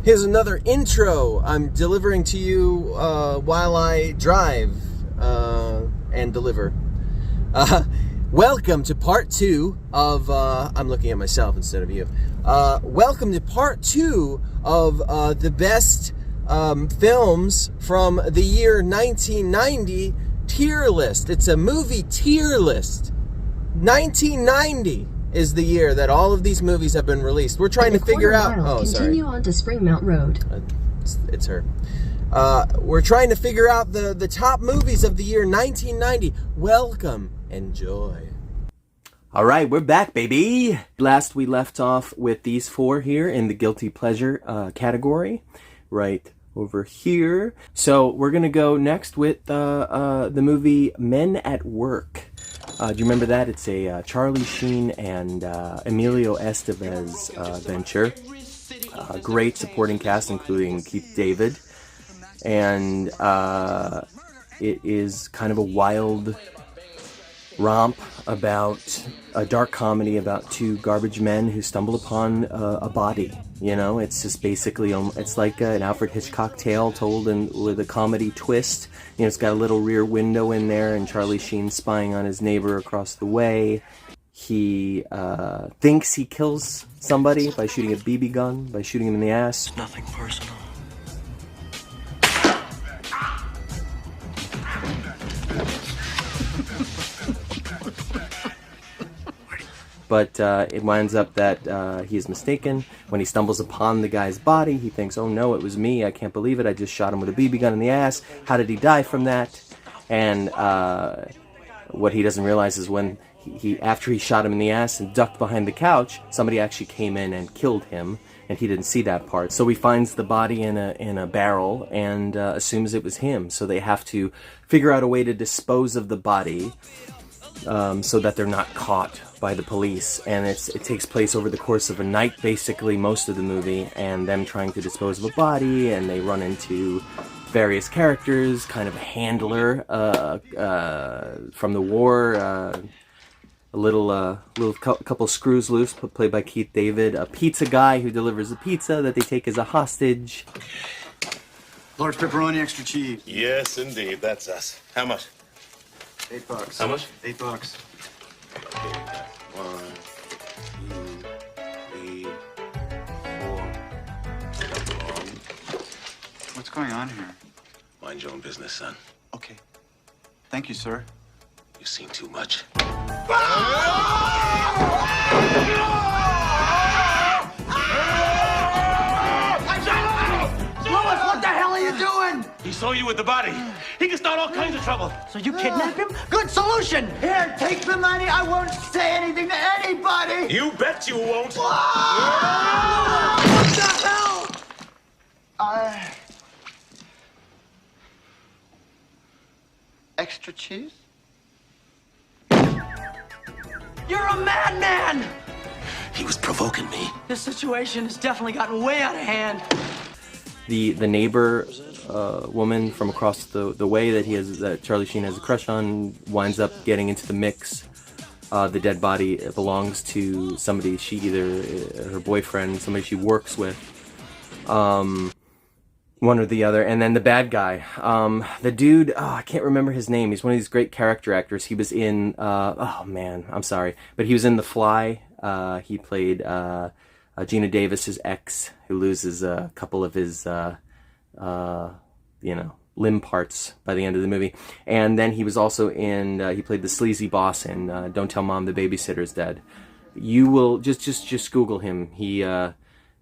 Here's another intro I'm delivering to you while I drive and deliver. Welcome to part 2 of, I'm looking at myself instead of you. Welcome to part 2 of the best films from the year 1990 tier list. It's a movie tier list. 1990 is the year that all of these movies have been released. We're trying to figure out... Oh, sorry. Continue on to Springmount Road. It's her. We're trying to figure out the top movies of the year 1990. Welcome. Enjoy. All right, we're back, baby. Last we left off with these 4 here in the guilty pleasure category. Right over here. So we're going to go next with the movie Men at Work. Do you remember that? It's a Charlie Sheen and Emilio Estevez venture. Great supporting cast, including Keith David. And it is kind of a wild romp about a dark comedy about 2 garbage men who stumble upon a body. You know, it's just basically, it's like an Alfred Hitchcock tale told with a comedy twist. You know, it's got a little rear window in there, and Charlie Sheen spying on his neighbor across the way. He thinks he kills somebody by shooting a BB gun, by shooting him in the ass. Nothing personal. But it winds up that he is mistaken. When he stumbles upon the guy's body, he thinks, oh no, it was me. I can't believe it. I just shot him with a BB gun in the ass. How did he die from that? And what he doesn't realize is when after he shot him in the ass and ducked behind the couch, somebody actually came in and killed him, and he didn't see that part. So he finds the body in a barrel and assumes it was him. So they have to figure out a way to dispose of the body so that they're not caught by the police. And it takes place over the course of a night, basically, most of the movie, and them trying to dispose of a body, and they run into various characters, kind of a handler from the war, a little couple screws loose, played by Keith David, a pizza guy who delivers a pizza that they take as a hostage. Large pepperoni, extra cheese. Yes, indeed. That's us. How much? $8. How much? $8. 1, 2, 3, 4. What's going on here? Mind your own business, son. Okay. Thank you, sir. You've seen too much. Louis, what the hell are you doing? He saw you with the body. He can start all kinds of trouble. So you kidnapped him? Good solution! Here, take the money. I won't say anything to anybody. You bet you won't. What the hell? Extra cheese? You're a madman! He was provoking me. This situation has definitely gotten way out of hand. The neighbor woman from across the way that Charlie Sheen has a crush on winds up getting into the mix. The dead body belongs to somebody either her boyfriend, somebody she works with, one or the other. And then the bad guy, the dude, I can't remember his name. He's one of these great character actors. He was in, oh man, I'm sorry, but he was in The Fly. He played Gina Davis's ex, who loses a couple of his, limb parts by the end of the movie. And then he was also in, he played the sleazy boss in Don't Tell Mom the Babysitter's Dead. You will, just Google him.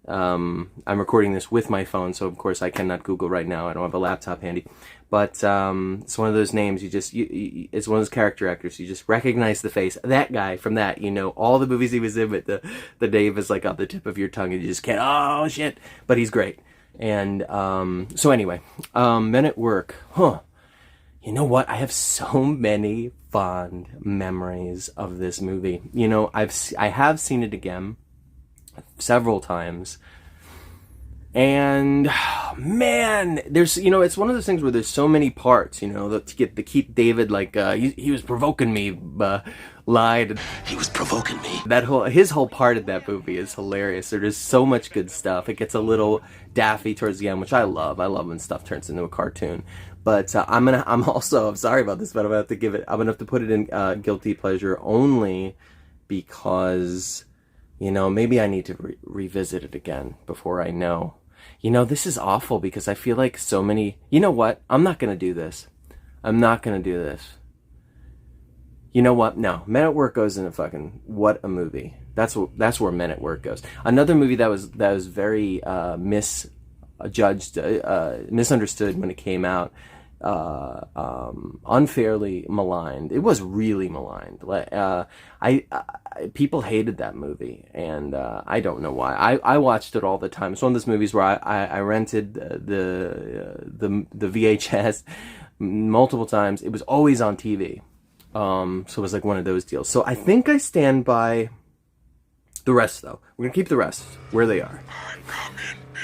I'm recording this with my phone, so of course I cannot Google right now. I don't have a laptop handy. But it's one of those names, it's one of those character actors. You just recognize the face. That guy from that, you know, all the movies he was in, but the name is like on the tip of your tongue, and you just can't, oh shit. But he's great. And so anyway, Men at Work. You know what? I have so many fond memories of this movie. You know, I have seen it again several times. And man, there's, you know, it's one of those things where there's so many parts, you know, to get the Keith David, like, he was provoking me, lied. He was provoking me. His whole part of that movie is hilarious. There's so much good stuff. It gets a little daffy towards the end, which I love. I love when stuff turns into a cartoon. But I'm sorry about this, but I'm gonna have to put it in guilty pleasure only because, you know, maybe I need to revisit it again before I know. You know, this is awful because I feel like so many... You know what? I'm not going to do this. I'm not going to do this. You know what? No. Men at Work goes in a fucking... What a movie. That's where Men at Work goes. Another movie that was very misunderstood when it came out. Unfairly maligned. It was really maligned. People hated that movie, and I don't know why. I watched it all the time. It's one of those movies where I rented the VHS multiple times. It was always on TV, so it was like one of those deals. So I think I stand by the rest, though. We're gonna keep the rest where they are.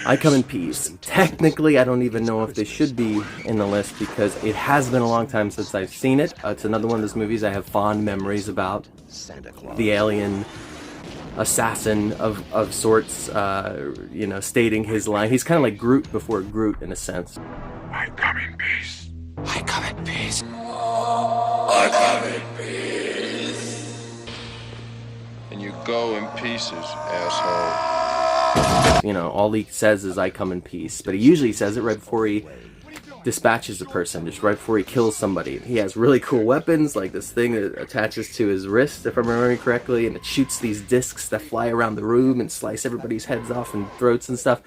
I Come in Peace. Technically, I don't even know if they should be in the list because it has been a long time since I've seen it. It's another one of those movies I have fond memories about. The alien assassin of sorts, you know, stating his line. He's kind of like Groot before Groot in a sense. I come in peace. I come in peace. I come in peace. And you go in pieces, asshole. You know, all he says is, I come in peace. But he usually says it right before he dispatches a person, just right before he kills somebody. He has really cool weapons, like this thing that attaches to his wrist, if I'm remembering correctly, and it shoots these discs that fly around the room and slice everybody's heads off and throats and stuff.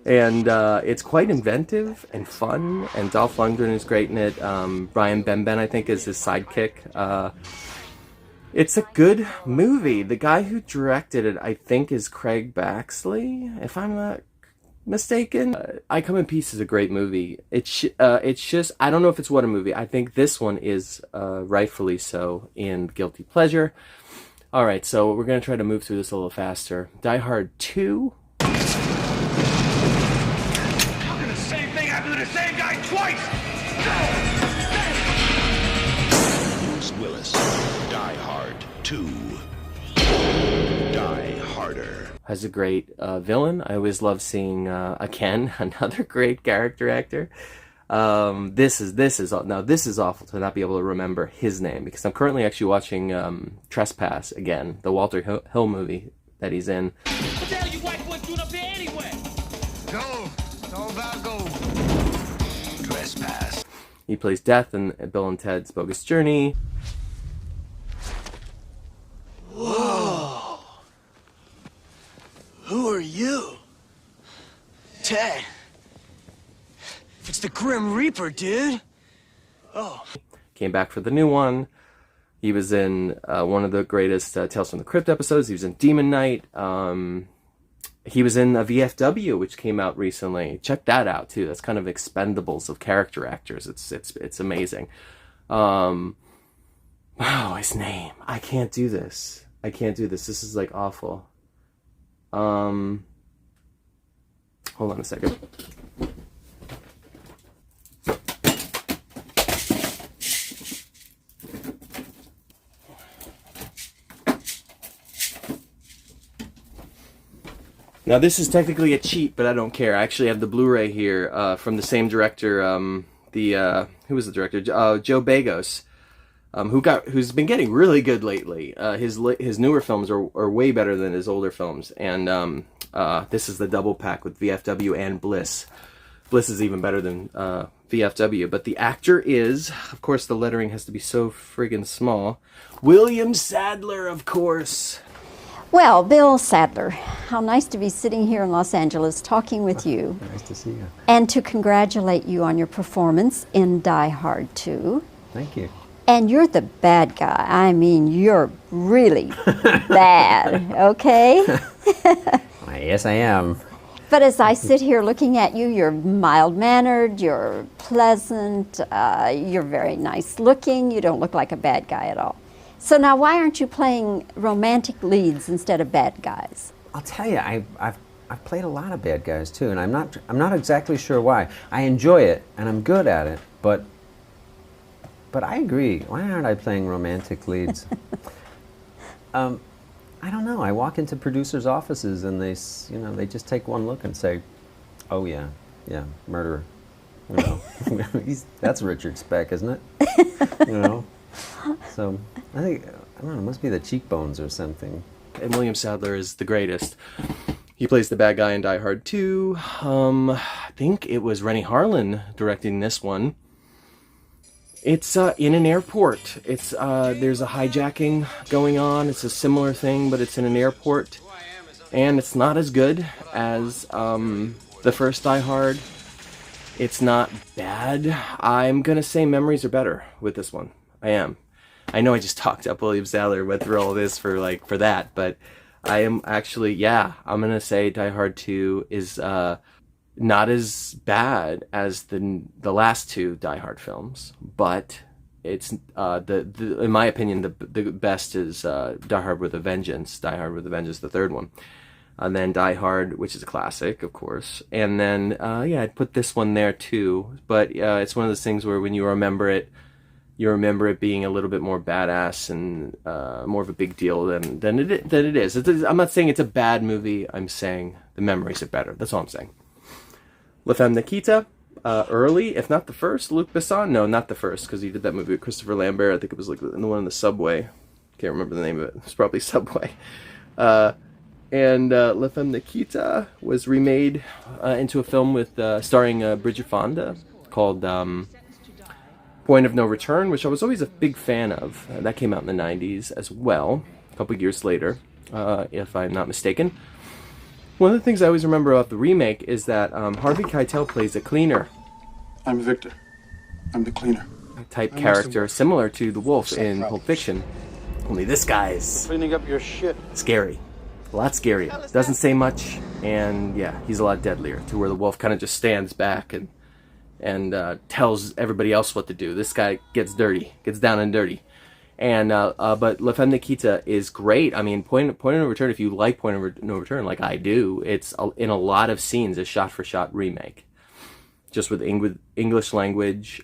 And it's quite inventive and fun, and Dolph Lundgren is great in it. Brian Benben, I think, is his sidekick. It's a good movie. The guy who directed it, I think, is Craig Baxley, if I'm not mistaken. I Come in Peace is a great movie. It's just, I don't know if it's what a movie. I think this one is rightfully so in Guilty Pleasure. All right, so we're going to try to move through this a little faster. Die Hard 2. I'll do the same thing. I'll do the same guy twice. Bruce Willis. Die Hard 2. Die Harder. Has a great villain. I always love seeing Ken, another great character actor. This is awful to not be able to remember his name because I'm currently actually watching Trespass again, the Walter Hill movie that he's in. What the hell you white boys doing up here anyway? Go about go. Trespass. He plays Death in Bill and Ted's Bogus Journey. Whoa. Who are you? Ted. It's the Grim Reaper, dude. Oh. Came back for the new one. He was in one of the greatest Tales from the Crypt episodes. He was in Demon Knight. He was in VFW, which came out recently. Check that out too. That's kind of Expendables of character actors. It's amazing. Oh, his name. I can't do this. This is like awful. Hold on a second. Now this is technically a cheat, but I don't care. I actually have the Blu-ray here from the same director. Who was the director? Joe Bagos. Who's been getting really good lately. His newer films are way better than his older films, and this is the double pack with VFW and Bliss. Bliss is even better than VFW, but the actor is, of course, the lettering has to be so friggin' small. William Sadler, of course. Well, Bill Sadler, how nice to be sitting here in Los Angeles talking with you. Nice to see you. And to congratulate you on your performance in Die Hard 2. Thank you. And you're the bad guy. I mean, you're really bad, okay? Yes, I am. But as I sit here looking at you, you're mild-mannered, you're pleasant, you're very nice looking. You don't look like a bad guy at all. So now why aren't you playing romantic leads instead of bad guys? I'll tell you, I've I've played a lot of bad guys too, and I'm not exactly sure why. I enjoy it, and I'm good at it, but I agree. Why aren't I playing romantic leads? I don't know. I walk into producers' offices, and they just take one look and say, "Oh yeah, murderer." You know, that's Richard Speck, isn't it? You know. So I think, I don't know, it must be the cheekbones or something. And William Sadler is the greatest. He plays the bad guy in Die Hard 2. I think it was Rennie Harlan directing this one. It's in an airport. It's there's a hijacking going on. It's a similar thing, but it's in an airport. And it's not as good as the first Die Hard. It's not bad. I'm gonna say memories are better with this one. I am. I know I just talked up William Sadler, went through all this for that, but I am actually, yeah, I'm gonna say Die Hard 2 is not as bad as the last two Die Hard films, but it's in my opinion the best is Die Hard with a Vengeance. Die Hard with a Vengeance, the third one. And then Die Hard, which is a classic, of course. And then, yeah, I'd put this one there too. But it's one of those things where when you remember it being a little bit more badass and more of a big deal than it is. I'm not saying it's a bad movie. I'm saying the memories are better. That's all I'm saying. La Femme Nakita, early, if not the first. Luc Besson? No, not the first, because he did that movie with Christopher Lambert. I think it was like the one in the subway. Can't remember the name of it. It's probably Subway. And La Femme Nakita was remade into a film with starring Bridget Fonda called Point of No Return, which I was always a big fan of. That came out in the 90s as well, a couple years later, if I'm not mistaken. One of the things I always remember about the remake is that Harvey Keitel plays a cleaner. I'm Victor. I'm the cleaner. Type character similar to the Wolf in Pulp Fiction. Only this guy's Cleaning up your shit. scary. A lot scarier. Doesn't say much, and yeah, he's a lot deadlier, to where the Wolf kind of just stands back and tells everybody else what to do. This guy gets dirty, gets down and dirty. And but La Femme Nikita is great. I mean, Point of No Return, if you like Point of No Return, like I do, it's in a lot of scenes a shot-for-shot remake, just with English language.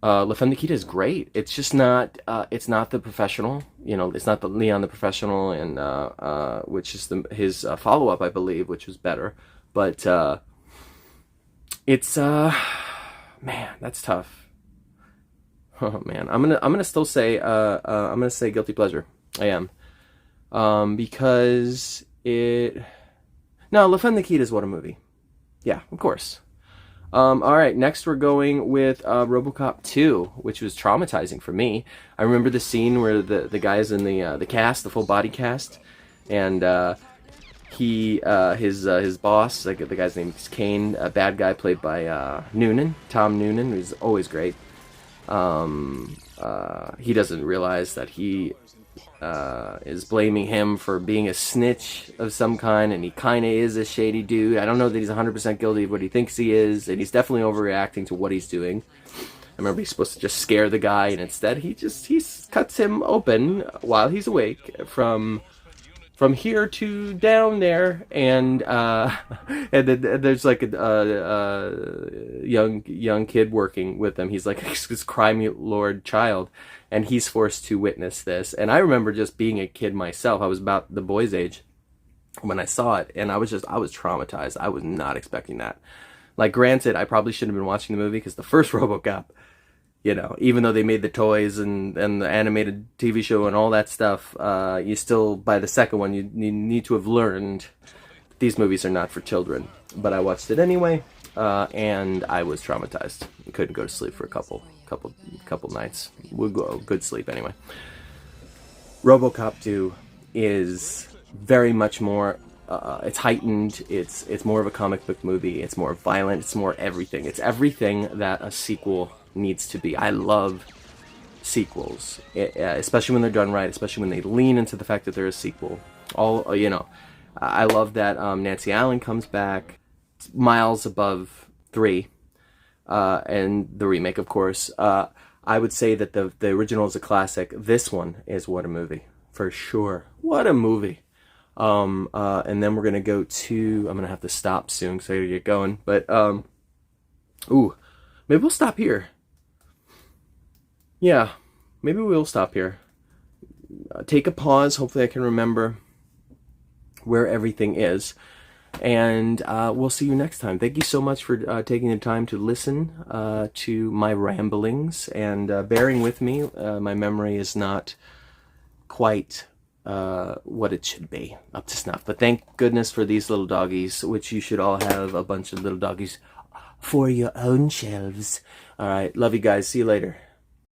La Femme Nikita is great. It's just not. It's not The Professional. You know, it's not the Leon the Professional, and which is his follow-up, I believe, which was better. But it's man, that's tough. Oh man, I'm gonna still say I'm gonna say guilty pleasure. I am, because La Femme Nikita is what a movie. Yeah, of course. All right, next we're going with Robocop 2, which was traumatizing for me. I remember the scene where the guy's in the cast, the full body cast, and his boss, like the guy's name is Kane, a bad guy played by Tom Noonan, who's always great. He doesn't realize that he is blaming him for being a snitch of some kind, and he kind of is a shady dude. I don't know that he's 100% guilty of what he thinks he is, and he's definitely overreacting to what he's doing. I remember he's supposed to just scare the guy, and instead he cuts him open while he's awake from here to down there, and then there's like a young kid working with him. He's like this crime lord child, and he's forced to witness this. And I remember just being a kid myself. I was about the boy's age when I saw it, and I was traumatized. I was not expecting that. Like, granted, I probably shouldn't have been watching the movie, because the first Robocop, you know, even though they made the toys and the animated TV show and all that stuff, you still, by the second one, you need to have learned these movies are not for children. But I watched it anyway, and I was traumatized. I couldn't go to sleep for a couple nights. We'll go good sleep anyway. Robocop 2 is very much more. It's heightened. It's more of a comic book movie. It's more violent. It's more everything. It's everything that a sequel needs to be. I love sequels, especially when they're done right, especially when they lean into the fact that they're a sequel. I love that Nancy Allen comes back miles above 3, and the remake, of course. I would say that the original is a classic. This one is what a movie, for sure. What a movie. And then we're gonna go to, I'm gonna have to stop soon because I gotta get going, but ooh, maybe we'll stop here. Yeah, maybe we'll stop here. Take a pause. Hopefully I can remember where everything is. And we'll see you next time. Thank you so much for taking the time to listen to my ramblings and bearing with me. My memory is not quite what it should be, up to snuff. But thank goodness for these little doggies, which you should all have a bunch of little doggies for your own shelves. All right, love you guys. See you later.